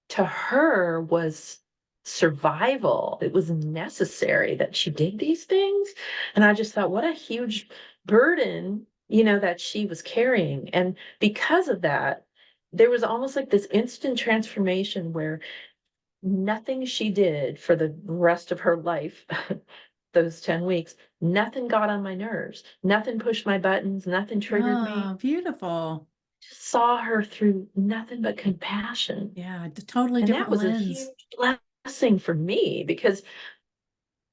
Speaker 2: to her was survival. It was necessary that she did these things. And I just thought, what a huge burden, that she was carrying. And because of that, there was almost like this instant transformation where nothing she did for the rest of her life, those 10 weeks, nothing got on my nerves. Nothing pushed my buttons. Nothing triggered me.
Speaker 1: Oh, beautiful.
Speaker 2: Just saw her through nothing but compassion.
Speaker 1: Yeah, totally
Speaker 2: And that
Speaker 1: different
Speaker 2: was a
Speaker 1: lens.
Speaker 2: huge blessing for me because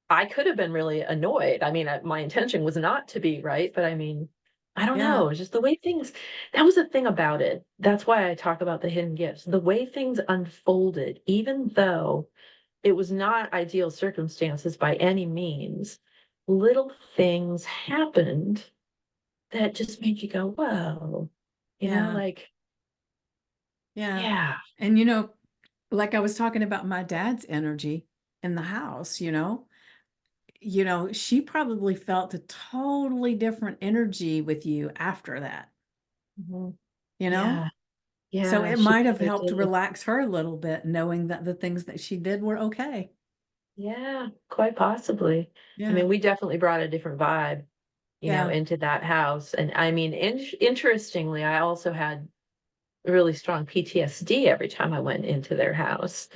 Speaker 2: I could have been really annoyed. I mean, my intention was not to be, right? But I mean, I don't
Speaker 1: Yeah,
Speaker 2: know, just the way things, that was the thing about it. That's why I talk about the hidden gifts. The way things unfolded, even though it was not ideal circumstances by any means, little things happened that just made you go, whoa,
Speaker 1: yeah,
Speaker 2: like,
Speaker 1: yeah.
Speaker 2: yeah.
Speaker 1: And like I was talking about my dad's energy in the house, she probably felt a totally different energy with you after that,
Speaker 2: Mhm.
Speaker 1: you know?
Speaker 2: Yeah,
Speaker 1: So
Speaker 2: yeah,
Speaker 1: it
Speaker 2: she
Speaker 1: might have
Speaker 2: really
Speaker 1: helped
Speaker 2: did.
Speaker 1: relax her a little bit, knowing that the things that she did were okay.
Speaker 2: Yeah, quite possibly. I
Speaker 1: Yeah.
Speaker 2: mean, we definitely brought a different vibe,
Speaker 1: Yeah.
Speaker 2: into that house. And I mean, interestingly, I also had really strong PTSD every time I went into their house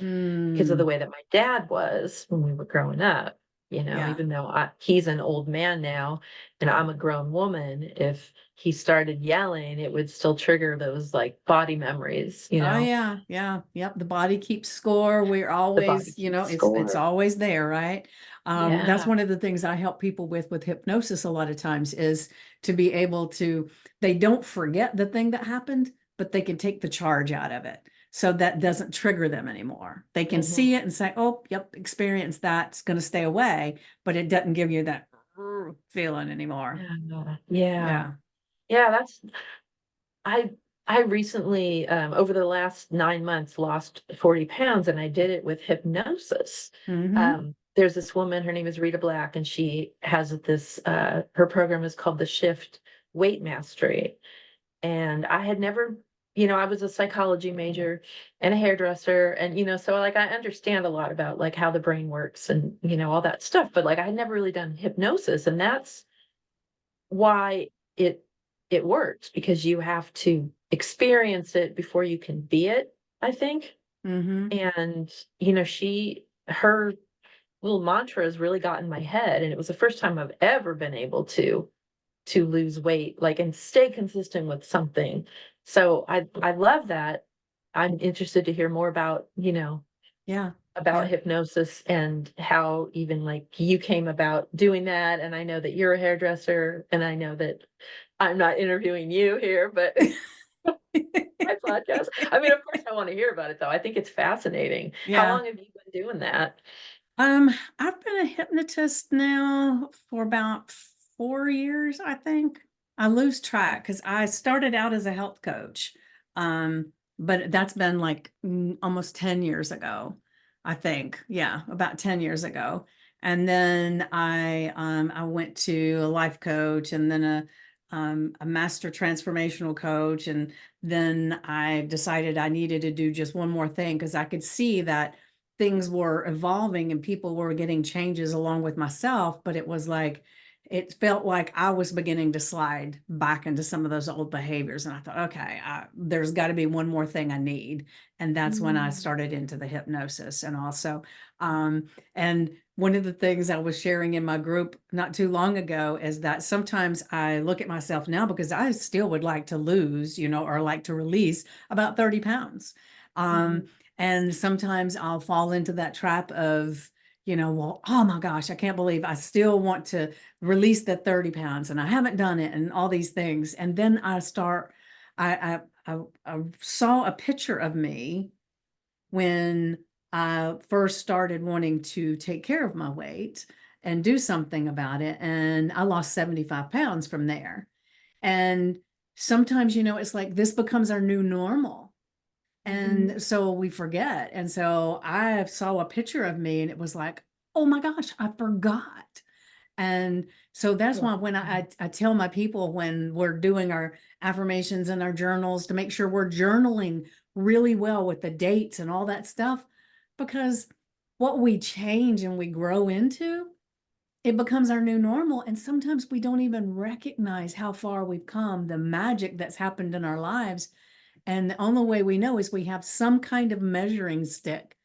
Speaker 2: because of the
Speaker 1: Mm,
Speaker 2: way that my dad was when we were growing up.
Speaker 1: Yeah.
Speaker 2: even though he's an old man now and I'm a grown woman, if he started yelling, it would still trigger those like body memories,
Speaker 1: Oh yeah, yeah, yep. The body keeps score. We're
Speaker 2: the body
Speaker 1: always,
Speaker 2: keeps
Speaker 1: it's
Speaker 2: score.
Speaker 1: always there, right? That's
Speaker 2: Yeah.
Speaker 1: one of the things I help people with hypnosis a lot of times is to be able to, they don't forget the thing that happened, but they can take the charge out of it. So that doesn't trigger them anymore. They can
Speaker 2: Hmm.
Speaker 1: see it and say, oh, yep, experience that. It's going to stay away, but it doesn't give you that feeling anymore.
Speaker 2: Yeah. Yeah.
Speaker 1: Yeah.
Speaker 2: Yeah. I, I recently, over the last 9 months, lost 40 pounds, and I did it with hypnosis.
Speaker 1: Mm-hmm.
Speaker 2: There's this woman, her name is Rita Black, and she has this, her program is called the Shift Weight Mastery. And I had never, I was a psychology major and a hairdresser. And, so like I understand a lot about like how the brain works and, all that stuff. But like I had never really done hypnosis. And that's why it it works, because you have to experience it before you can be it, I think.
Speaker 1: Mm-hmm.
Speaker 2: And, her little mantra has really got in my head. And it was the first time I've ever been able to lose weight, like, and stay consistent with something. So I love that. I'm interested to hear more about,
Speaker 1: Yeah.
Speaker 2: about
Speaker 1: Yeah.
Speaker 2: hypnosis and how even like you came about doing that. And I know that you're a hairdresser, and I know that I'm not interviewing you here, but my podcast. I mean, of course I want to hear about it though. I think it's fascinating. How
Speaker 1: Yeah.
Speaker 2: long have you been doing that?
Speaker 1: Um, I've been a hypnotist now for about 4 years, I think. I lose track because I started out as a health coach. But that's been like almost 10 years ago, I think. Yeah, about 10 years ago. And then I went to a life coach and then a master transformational coach. And then I decided I needed to do just one more thing because I could see that things were evolving and people were getting changes along with myself, but it was like it felt like I was beginning to slide back into some of those old behaviors. And I thought, okay, there's got to be one more thing I need. And that's when I
Speaker 2: Mm.
Speaker 1: started into the hypnosis. And also, and one of the things I was sharing in my group not too long ago is that sometimes I look at myself now because I still would like to lose, or like to release about 30 pounds. Um,
Speaker 2: Mhm.
Speaker 1: and sometimes I'll fall into that trap of, well, oh my gosh, I can't believe I still want to release the 30 pounds and I haven't done it and all these things. And then I saw a picture of me when I first started wanting to take care of my weight and do something about it. And I lost 75 pounds from there. And sometimes, it's like this becomes our new normal.
Speaker 2: Mhm.
Speaker 1: And so we forget. And so I saw a picture of me and it was like, oh my gosh, I forgot. And so that's why
Speaker 2: Wow.
Speaker 1: when I tell my people when we're doing our affirmations and our journals to make sure we're journaling really well with the dates and all that stuff, because what we change and we grow into, it becomes our new normal. And sometimes we don't even recognize how far we've come, the magic that's happened in our lives. And the only way we know is we have some kind of measuring stick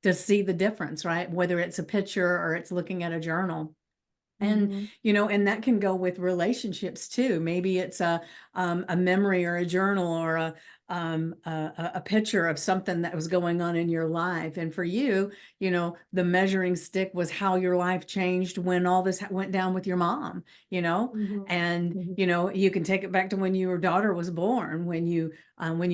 Speaker 1: to see the difference, right? Whether it's a picture or it's looking at a journal. And,
Speaker 2: Mhm.
Speaker 1: and that can go with relationships too. Maybe it's a memory or a journal or a picture of something that was going on in your life. And for you, the measuring stick was how your life changed when all this went down with your mom,
Speaker 2: Mhm.
Speaker 1: and,
Speaker 2: Mhm.
Speaker 1: you can take it back to when your daughter was born, when you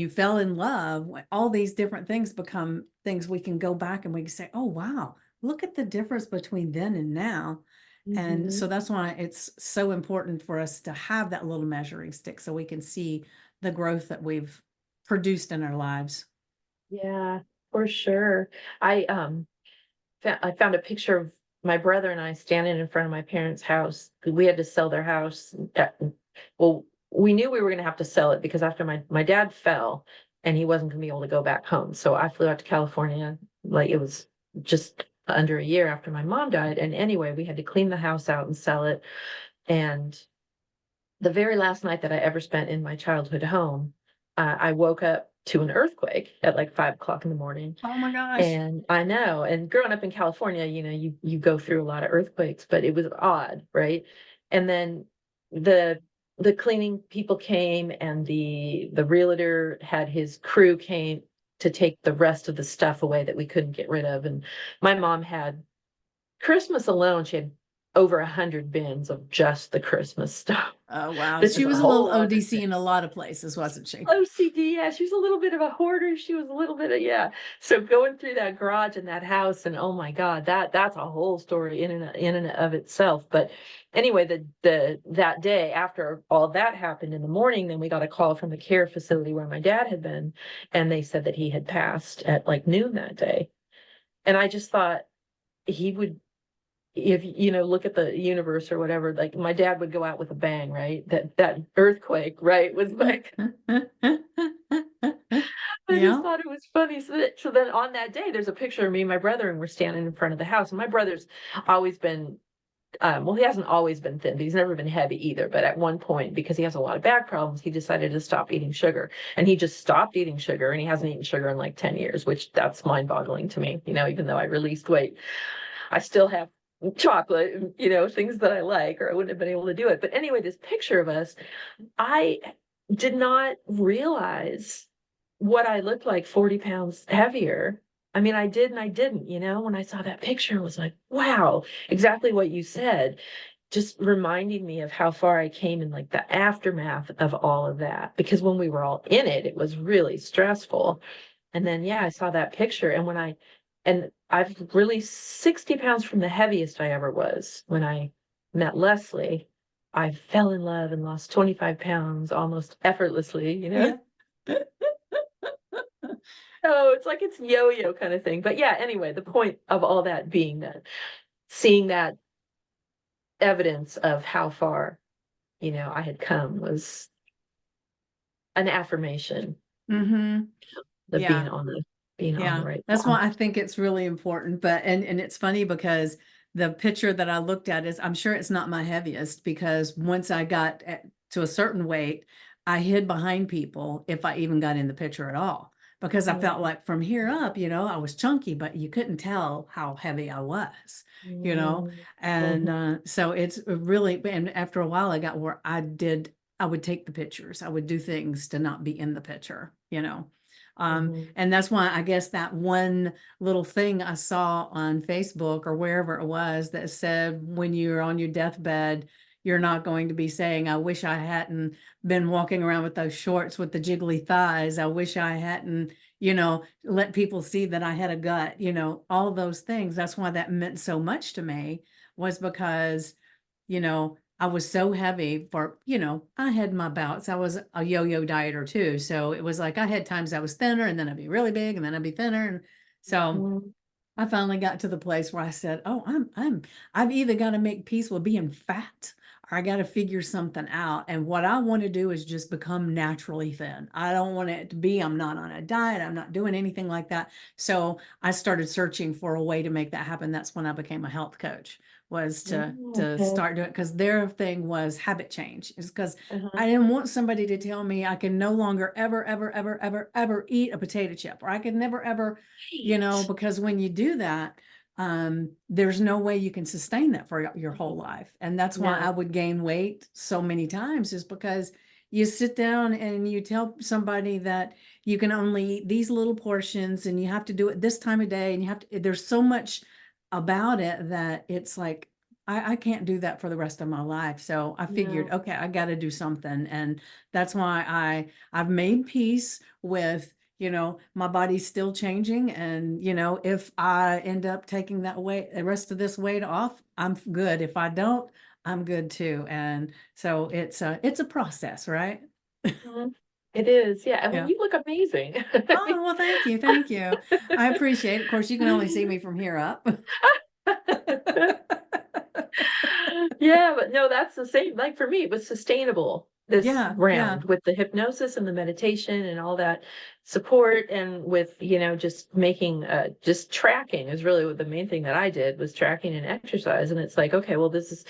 Speaker 1: fell in love, all these different things become things we can go back and we can say, oh, wow, look at the difference between then and now. And
Speaker 2: Mhm.
Speaker 1: so that's why it's so important for us to have that little measuring stick so we can see the growth that we've produced in our lives.
Speaker 2: Yeah, for sure. I found a picture of my brother and I standing in front of my parents' house. We had to sell their house. Well, we knew we were going to have to sell it because after my dad fell and he wasn't going to be able to go back home. So I flew out to California. Like it was just under a year after my mom died. And anyway, we had to clean the house out and sell it. And the very last night that I ever spent in my childhood home, I woke up to an earthquake at like 5 o'clock in the morning.
Speaker 1: Oh my gosh.
Speaker 2: And I know, and growing up in California, you go through a lot of earthquakes, but it was odd, right? And then the the cleaning people came, and the realtor had his crew came to take the rest of the stuff away that we couldn't get rid of. And my mom had Christmas alone, she had over 100 bins of just the Christmas stuff.
Speaker 1: Oh wow.
Speaker 2: This
Speaker 1: She
Speaker 2: is a
Speaker 1: was a little
Speaker 2: whole other
Speaker 1: ODC in a lot of places, wasn't she?
Speaker 2: OCD. Yeah, she was a little bit of a hoarder. She was a little bit of, yeah. So going through that garage and that house, and oh my God, that's a whole story in and of itself. But anyway, that day after all that happened in the morning, then we got a call from the care facility where my dad had been, and they said that he had passed at like noon that day. And I just thought he would, if look at the universe or whatever, like my dad would go out with a bang, right? That earthquake, right, was like, I just
Speaker 1: Yeah.
Speaker 2: thought it was funny. So then on that day, there's a picture of me and my brother, and we're standing in front of the house. And my brother's always been, well, he hasn't always been thin, but he's never been heavy either. But at one point, because he has a lot of back problems, he decided to stop eating sugar. And he just stopped eating sugar, and he hasn't eaten sugar in like 10 years, which that's mind boggling to me. Even though I released weight, I still have chocolate, and, things that I like, or I wouldn't have been able to do it. But anyway, this picture of us, I did not realize what I looked like 40 pounds heavier. I mean, I did and I didn't, when I saw that picture, it was like, wow, exactly what you said, just reminding me of how far I came in like the aftermath of all of that. Because when we were all in it, it was really stressful. And then, yeah, I saw that picture. And I've really 60 pounds from the heaviest I ever was when I met Leslie. I fell in love and lost 25 pounds almost effortlessly.
Speaker 1: Yeah.
Speaker 2: Oh, it's like it's yo-yo kind of thing. But yeah, anyway, the point of all that being that seeing that evidence of how far, I had come was an affirmation
Speaker 1: Mm-hmm.
Speaker 2: of
Speaker 1: Yeah.
Speaker 2: being on the
Speaker 1: Yeah,
Speaker 2: right
Speaker 1: that's
Speaker 2: path.
Speaker 1: why I think it's really important. But and it's funny because the picture that I looked at is, I'm sure it's not my heaviest, because once I got to a certain weight, I hid behind people if I even got in the picture at all, because I felt
Speaker 2: Mm,
Speaker 1: like from here up, I was chunky, but you couldn't tell how heavy I was, you know.
Speaker 2: mm,
Speaker 1: And
Speaker 2: mhm,
Speaker 1: so it's really, and after a while, I got where I would take the pictures, I would do things to not be in the picture.
Speaker 2: mhm,
Speaker 1: And that's why I guess that one little thing I saw on Facebook or wherever it was that said, when you're on your deathbed, you're not going to be saying, I wish I hadn't been walking around with those shorts with the jiggly thighs. I wish I hadn't, let people see that I had a gut, all those things. That's why that meant so much to me, was because, I was so heavy for, I had my bouts. I was a yo-yo dieter too. So it was like I had times I was thinner, and then I'd be really big, and then I'd be thinner. And so
Speaker 2: mhm,
Speaker 1: I finally got to the place where I said, "Oh, I've either got to make peace with being fat, or I got to figure something out. And what I want to do is just become naturally thin. I don't want it to be, I'm not on a diet. I'm not doing anything like that." So I started searching for a way to make that happen. That's when I became a health coach, was to
Speaker 2: okay.
Speaker 1: start doing it, because their thing was habit change. Is because
Speaker 2: Uh-huh.
Speaker 1: I didn't want somebody to tell me I can no longer ever, ever, ever, ever, ever eat a potato chip, or I can never, ever,
Speaker 2: Right.
Speaker 1: because when you do that, there's no way you can sustain that for your whole life. And that's why I
Speaker 2: No.
Speaker 1: would gain weight so many times, is because you sit down and you tell somebody that you can only eat these little portions, and you have to do it this time of day, and there's so much about it that it's like, I can't do that for the rest of my life. So I figured,
Speaker 2: No.
Speaker 1: okay, I got to do something. And that's why I've made peace with, my body's still changing. And, if I end up taking that weight, the rest of this weight off, I'm good. If I don't, I'm good too. And so it's a process, right?
Speaker 2: Mhm. It is, yeah. And when
Speaker 1: Yeah.
Speaker 2: you look amazing. I mean,
Speaker 1: Oh, well, thank you. Thank you. I appreciate it. Of course, you can only see me from here up.
Speaker 2: yeah, but no, that's the same. Like for me, it was sustainable this
Speaker 1: Yeah. Yeah.
Speaker 2: round with the hypnosis and the meditation and all that. support and with, just making, just tracking is really what the main thing that I did was tracking and exercise. And it's like, okay, well, this is,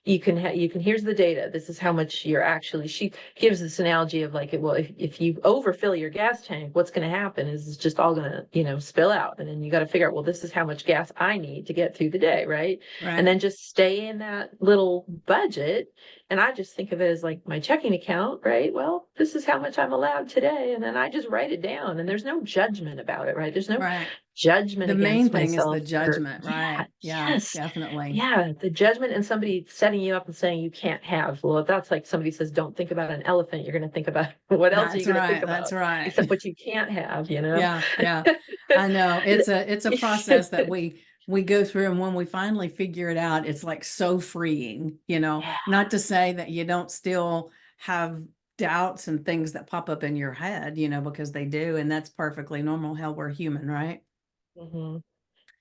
Speaker 2: here's the data. This is how much you're actually, she gives this analogy of like, well, if you overfill your gas tank, what's going to happen is it's just all going to, spill out. And then you got to figure out, well, this is how much gas I need to get through the day. Right. And
Speaker 1: Right.
Speaker 2: then just stay in that little budget. And I just think of it as like my checking account, right? Well, this is how much I'm allowed today. And then I just write it down and there's no judgment about it, right? There's no
Speaker 1: Right.
Speaker 2: judgment
Speaker 1: The main
Speaker 2: against
Speaker 1: thing is the
Speaker 2: myself for,
Speaker 1: judgment,
Speaker 2: yeah,
Speaker 1: right? Yeah,
Speaker 2: yes.
Speaker 1: definitely.
Speaker 2: Yeah, the judgment and somebody setting you up and saying you can't have. Well, if that's like somebody says, don't think about an elephant, you're going to think about what else are you
Speaker 1: That's
Speaker 2: going to think
Speaker 1: right. That's
Speaker 2: about
Speaker 1: right.
Speaker 2: except what you can't have,
Speaker 1: Yeah, yeah. I know. It's a process that we go through, and when we finally figure it out, it's like so freeing,
Speaker 2: Yeah.
Speaker 1: Not to say that you don't still have doubts and things that pop up in your head, because they do, and that's perfectly normal. Hell, we're human, right?
Speaker 2: hmm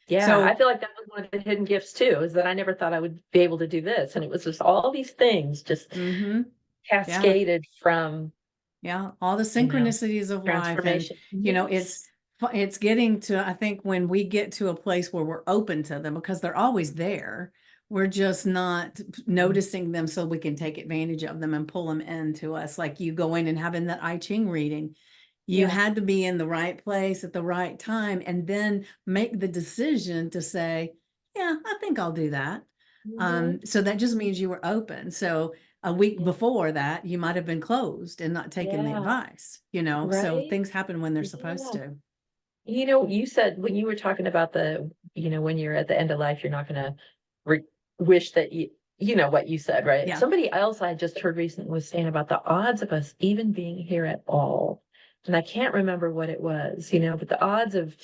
Speaker 2: Yeah, I
Speaker 1: So,
Speaker 2: feel like that was one of the hidden gifts too, is that I never thought I would be able to do this. And it was just all these things just
Speaker 1: mm-hmm. Yeah.
Speaker 2: cascaded from,
Speaker 1: Yeah, all the
Speaker 2: you know,
Speaker 1: synchronicities of life. And,
Speaker 2: transformation.
Speaker 1: it's
Speaker 2: Yes.
Speaker 1: it's getting to, I think, when we get to a place where we're open to them, because they're always there, we're just not
Speaker 2: Mhm.
Speaker 1: noticing them so we can take advantage of them and pull them into us. Like you go in and having that I Ching reading, you
Speaker 2: Yeah.
Speaker 1: had to be in the right place at the right time and then make the decision to say, yeah, I think I'll do that.
Speaker 2: hmm
Speaker 1: So that just means you were open. So a week
Speaker 2: Yeah.
Speaker 1: before that, you might have been closed and not taking the
Speaker 2: Yeah.
Speaker 1: advice, so
Speaker 2: Right.
Speaker 1: things happen when they're supposed
Speaker 2: Yeah.
Speaker 1: to.
Speaker 2: You said when you were talking about when you're at the end of life, you're not going to re wish that you know what you said, right?
Speaker 1: Yeah.
Speaker 2: Somebody else I just heard recently was saying about the odds of us even being here at all. And I can't remember what it was, but the odds of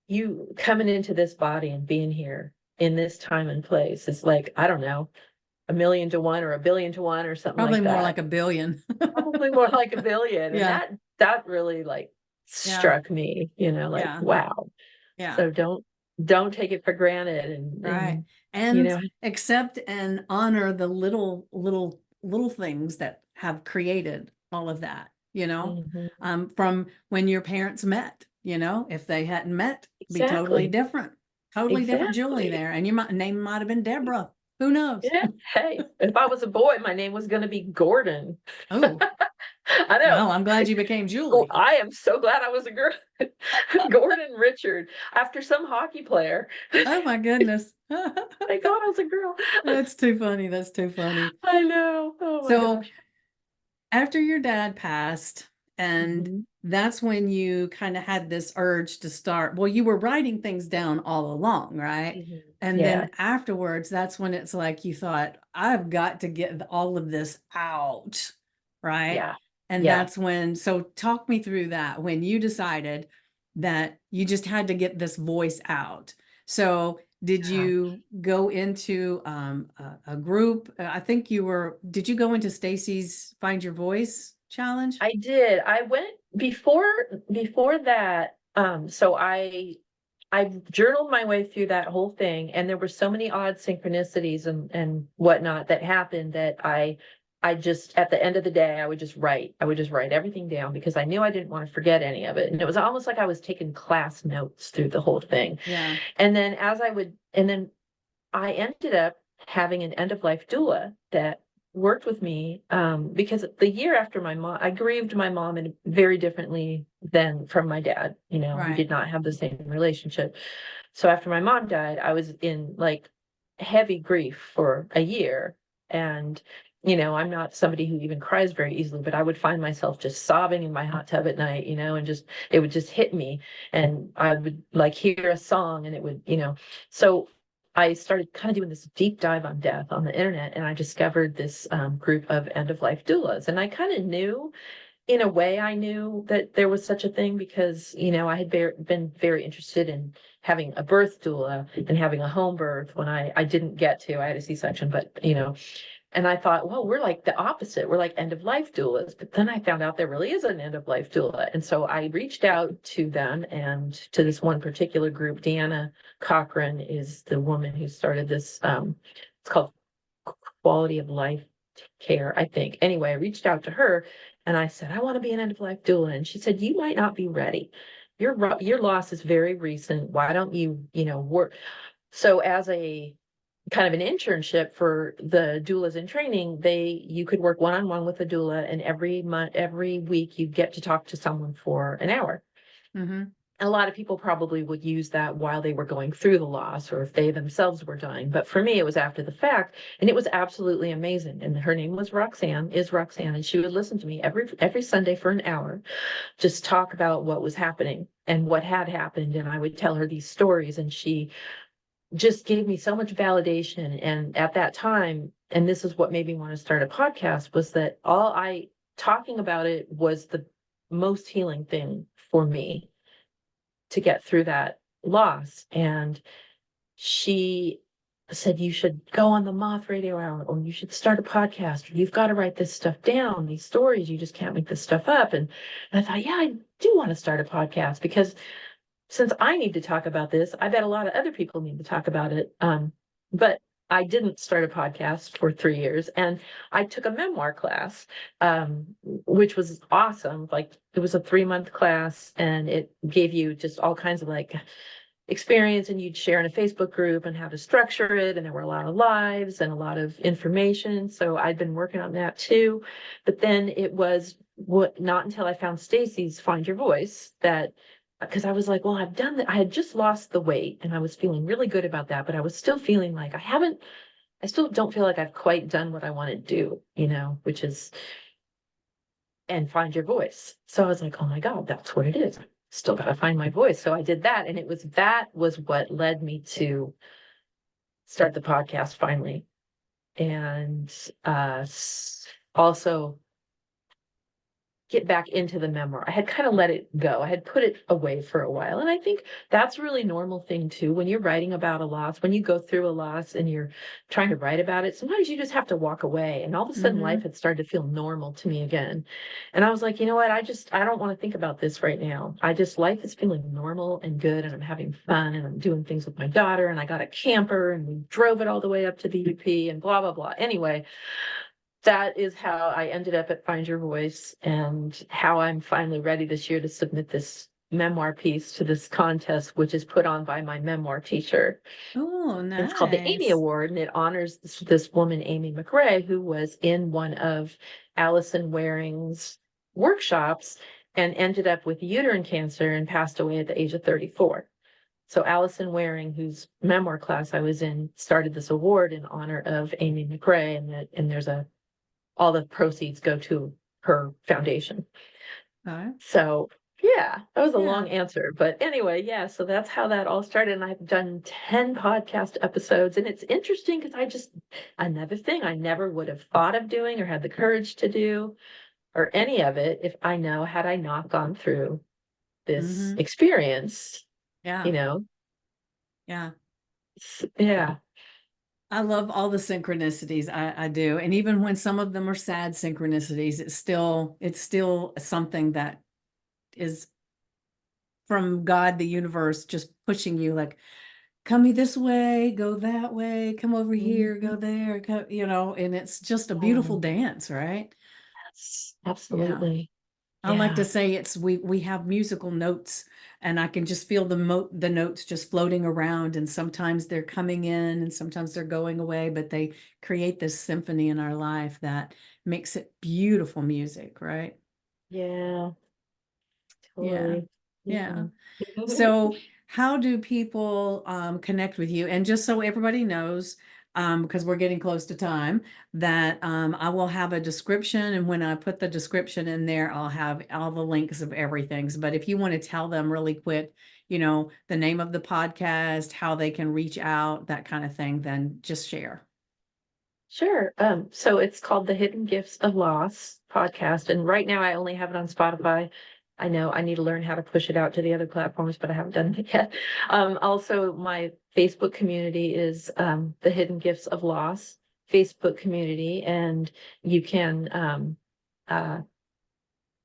Speaker 2: you coming into this body and being here in this time and place is like, I don't know, 1,000,000 to 1 or 1,000,000,000 to 1 or something
Speaker 1: Probably
Speaker 2: like
Speaker 1: more
Speaker 2: that.
Speaker 1: like a billion.
Speaker 2: Probably more like 1,000,000,000. And
Speaker 1: Yeah.
Speaker 2: that really like
Speaker 1: Yeah.
Speaker 2: struck me, like,
Speaker 1: Yeah.
Speaker 2: wow.
Speaker 1: Yeah.
Speaker 2: So don't take it for granted
Speaker 1: Right.
Speaker 2: and you
Speaker 1: And
Speaker 2: know,
Speaker 1: accept and honor the little things that have created all of that,
Speaker 2: mhm,
Speaker 1: from when your parents met, if they hadn't met, be
Speaker 2: exactly.
Speaker 1: totally different Julie
Speaker 2: Exactly.
Speaker 1: there. And your name might have been Deborah. Who knows?
Speaker 2: Yeah. Hey, if I was a boy, my name was gonna be Gordon.
Speaker 1: Oh,
Speaker 2: I know.
Speaker 1: well, I'm glad you became
Speaker 2: Oh,
Speaker 1: Julie.
Speaker 2: I am so glad I was a girl. Gordon Richard, after some hockey player.
Speaker 1: Oh my goodness.
Speaker 2: Thank God I was a girl.
Speaker 1: That's too funny. That's too funny.
Speaker 2: I know. Oh my
Speaker 1: So
Speaker 2: gosh.
Speaker 1: after your dad passed, and
Speaker 2: Mhm,
Speaker 1: that's when you kind of had this urge to start. Well, you were writing things down all along, right?
Speaker 2: mhm.
Speaker 1: And
Speaker 2: Yeah,
Speaker 1: then afterwards, that's when it's like you thought, I've got to get all of this out, right?
Speaker 2: yeah,
Speaker 1: And
Speaker 2: yeah.
Speaker 1: that's when, so talk me through that when you decided that you just had to get this voice out. So did
Speaker 2: Yeah.
Speaker 1: you go into a group? I think did you go into Stacy's Find Your Voice challenge?
Speaker 2: I did. I went before that. So I journaled my way through that whole thing, and there were so many odd synchronicities and whatnot that happened that I just at the end of the day I would just write. I would just write everything down because I knew I didn't want to forget any of it. And it was almost like I was taking class notes through the whole thing.
Speaker 1: Yeah,
Speaker 2: And then I ended up having an end of life doula that worked with me because the year after my mom, I grieved my mom in very differently than from my dad. We
Speaker 1: right.
Speaker 2: did not have the same relationship. So after my mom died, I was in like heavy grief for a year. And, I'm not somebody who even cries very easily, but I would find myself just sobbing in my hot tub at night, and just, it would just hit me. And I would like hear a song and it would, so I started kind of doing this deep dive on death on the internet. And I discovered this group of end of life doulas. And I kind of knew in a way I knew that there was such a thing because, I had been very interested in having a birth doula and having a home birth when I didn't get to. I had a C-section, but, and I thought, well, we're like the opposite. We're like end of life doulas. But then I found out there really is an end of life doula. And so I reached out to them and to this one particular group. Deanna Cochran is the woman who started this. It's called Quality of Life Care, I think. Anyway, I reached out to her And I said, I want to be an end-of-life doula. And she said, you might not be ready. Your loss is very recent. Why don't you, work? So as a kind of an internship for the doulas in training, you could work one-on-one with a doula, and every week you get to talk to someone for an hour.
Speaker 1: Mm-hmm.
Speaker 2: A lot of people probably would use that while they were going through the loss or if they themselves were dying. But for me, it was after the fact, and it was absolutely amazing. And her name was Roxanne, and she would listen to me every Sunday for an hour, just talk about what was happening and what had happened. And I would tell her these stories, and she just gave me so much validation. And at that time, and this is what made me want to start a podcast, was that talking about it was the most healing thing for me to get through that loss. And she said, you should go on the Moth Radio Hour, or you should start a podcast, or you've got to write this stuff down, these stories, you just can't make this stuff up. And I thought, yeah, I do want to start a podcast, because since I need to talk about this, I bet a lot of other people need to talk about it. But I didn't start a podcast for 3 years, and I took a memoir class, which was awesome. Like, it was a 3-month class, and it gave you just all kinds of like experience, and you'd share in a Facebook group and how to structure it. And there were a lot of lives and a lot of information. So I'd been working on that too. But then it was not until I found Stacy's Find Your Voice that, because I was like, well, I've done that. I had just lost the weight and I was feeling really good about that, but I was still feeling like I still don't feel like I've quite done what I want to do, which is, and find your voice. So I was like, oh my God, that's what it is. Still got to find my voice. So I did that. And that was what led me to start the podcast finally. And also get back into the memoir. I had kind of let it go. I had put it away for a while. And I think that's a really normal thing too. When you're writing about a loss, when you go through a loss and you're trying to write about it, sometimes you just have to walk away. And all of a sudden life had started to feel normal to me again. And I was like, you know what? I don't want to think about this right now. Life is feeling normal and good, and I'm having fun, and I'm doing things with my daughter, and I got a camper, and we drove it all the way up to the UP, and blah, blah, blah. Anyway, that is how I ended up at Find Your Voice, and how I'm finally ready this year to submit this memoir piece to this contest, which is put on by my memoir teacher.
Speaker 1: Oh,
Speaker 2: And it's called the Amy
Speaker 1: nice.
Speaker 2: Award, and it honors this woman, Amy McRae, who was in one of Allison Waring's workshops and ended up with uterine cancer and passed away at the age of 34. So Allison Waring, whose memoir class I was in, started this award in honor of Amy McRae, and there's all the proceeds go to her foundation.
Speaker 1: Okay.
Speaker 2: So yeah, that was a
Speaker 1: Yeah.
Speaker 2: long answer. But anyway, yeah, so that's how that all started. And I've done 10 podcast episodes. And it's interesting because another thing I never would have thought of doing or had the courage to do or any of it had I not gone through this
Speaker 1: Mm-hmm.
Speaker 2: experience,
Speaker 1: Yeah.
Speaker 2: you know?
Speaker 1: Yeah.
Speaker 2: Yeah.
Speaker 1: I love all the synchronicities. I do. And even when some of them are sad synchronicities, it's still something that is from God, the universe, just pushing you like, come me this way, go that way, come over here, go
Speaker 2: Mhm.
Speaker 1: there, and it's just a beautiful
Speaker 2: Oh,
Speaker 1: dance, right?
Speaker 2: yes,
Speaker 1: Yeah.
Speaker 2: absolutely.
Speaker 1: I like to
Speaker 2: Yeah.
Speaker 1: say we have musical notes, and I can just feel the notes just floating around, and sometimes they're coming in and sometimes they're going away, but they create this symphony in our life that makes it beautiful music, right?
Speaker 2: Yeah,
Speaker 1: Yeah.
Speaker 2: totally.
Speaker 1: Yeah.
Speaker 2: Yeah.
Speaker 1: So how do people connect with you? And just so everybody knows, because we're getting close to time, that I will have a description. And when I put the description in there, I'll have all the links of everything. But if you want to tell them really quick, the name of the podcast, how they can reach out, that kind of thing, then just share.
Speaker 2: Sure. So it's called the Hidden Gifts of Loss podcast. And right now I only have it on Spotify. I know I need to learn how to push it out to the other platforms, but I haven't done it yet. Also, my Facebook community is the Hidden Gifts of Loss Facebook community, and you can uh,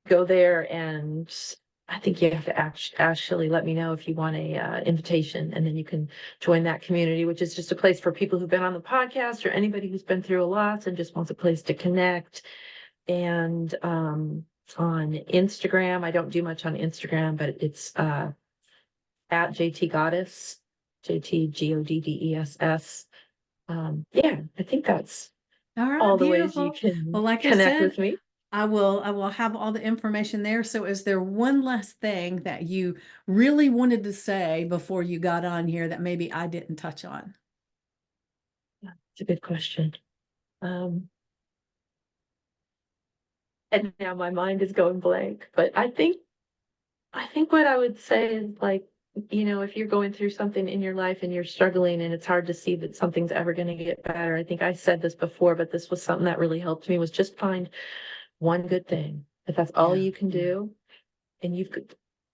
Speaker 2: go there, and I think you have to actually let me know if you want a invitation, and then you can join that community, which is just a place for people who've been on the podcast or anybody who's been through a loss and just wants a place to connect, And on Instagram, I don't do much on Instagram, but it's at JT Goddess, JTGODDESS. Yeah, I think that's
Speaker 1: All right,
Speaker 2: all the ways you
Speaker 1: beautiful.
Speaker 2: can
Speaker 1: Well, like I
Speaker 2: connect
Speaker 1: said,
Speaker 2: with me.
Speaker 1: I will have all the information there. So is there one last thing that you really wanted to say before you got on here that maybe I didn't touch on?
Speaker 2: It's a good question. And now my mind is going blank, but I think what I would say is like, if you're going through something in your life and you're struggling and it's hard to see that something's ever going to get better. I think I said this before, but this was something that really helped me was just find one good thing. If that's all
Speaker 1: Yeah.
Speaker 2: you can do, and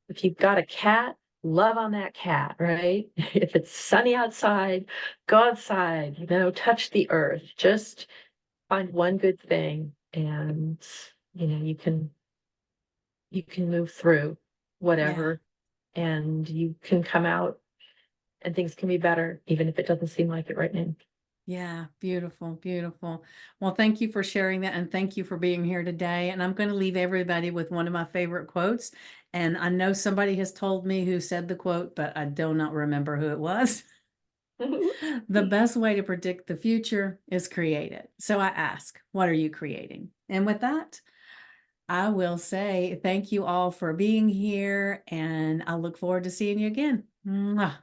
Speaker 2: if you've got a cat, love on that cat, right? If it's sunny outside, go outside, touch the earth. Just find one good thing and you can move through
Speaker 1: Yeah.
Speaker 2: whatever and you can come out and things can be better, even if it doesn't seem like it right now.
Speaker 1: Yeah, beautiful, beautiful. Well, thank you for sharing that and thank you for being here today. And I'm going to leave everybody with one of my favorite quotes. And I know somebody has told me who said the quote, but I do not remember who it was. The best way to predict the future is create it. So I ask, what are you creating? And with that, I will say thank you all for being here and I look forward to seeing you again. Mwah.